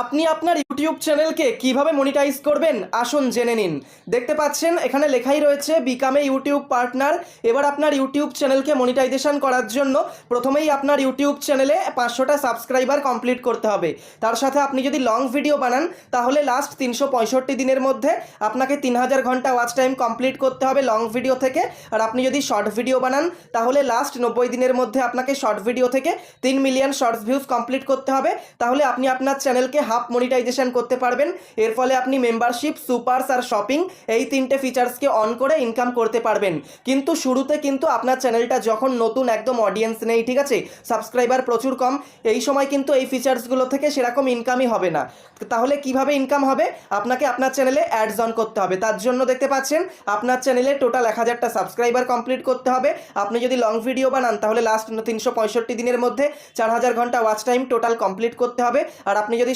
আপনি আপনার ইউটিউব চ্যানেলকে কিভাবে মনিটাইজ করবেন আসুন জেনে নিন। দেখতে পাচ্ছেন এখানে লেখাই রয়েছে বিকাম এ ইউটিউব পার্টনার। এবার আপনার ইউটিউব চ্যানেলকে মনিটাইজেশন করার জন্য প্রথমেই আপনার ইউটিউব চ্যানেলে 500টা সাবস্ক্রাইবার কমপ্লিট করতে হবে। তার সাথে আপনি যদি লং ভিডিও বানান তাহলে লাস্ট 365 দিনের মধ্যে আপনাকে 3000 ঘন্টা ওয়াচ টাইম কমপ্লিট করতে হবে লং ভিডিও থেকে। আর আপনি যদি শর্ট ভিডিও বানান তাহলে লাস্ট 90 দিনের মধ্যে আপনাকে শর্ট ভিডিও থেকে 3 মিলিয়ন শর্টস ভিউজ কমপ্লিট করতে হবে। তাহলে আপনি আপনার চ্যানেলকে হাফ মনিটাইজেশন করতে পারবেন। এর ফলে আপনি মেম্বারশিপ, সুপারস আর শপিং এই তিনটে ফিচার্সকে অন করে ইনকাম করতে পারবেন। কিন্তু শুরুতে কিন্তু আপনার চ্যানেলটা যখন নতুন, একদম অডিয়েন্স নেই, ঠিক আছে, সাবস্ক্রাইবার প্রচুর কম, এই সময় কিন্তু এই ফিচার্সগুলো থেকে সেরকম ইনকামই হবে না। তাহলে কিভাবে ইনকাম হবে? আপনাকে আপনার চ্যানেলে অ্যাডস অন করতে হবে। তার জন্য দেখতে পাচ্ছেন আপনার চ্যানেলে টোটাল 1000টা সাবস্ক্রাইবার কমপ্লিট করতে হবে। আপনি যদি লং ভিডিও বানান তাহলে লাস্ট 365 দিনের মধ্যে 4000 ঘন্টা ওয়াচ টাইম টোটাল কমপ্লিট করতে হবে। আর আপনি যদি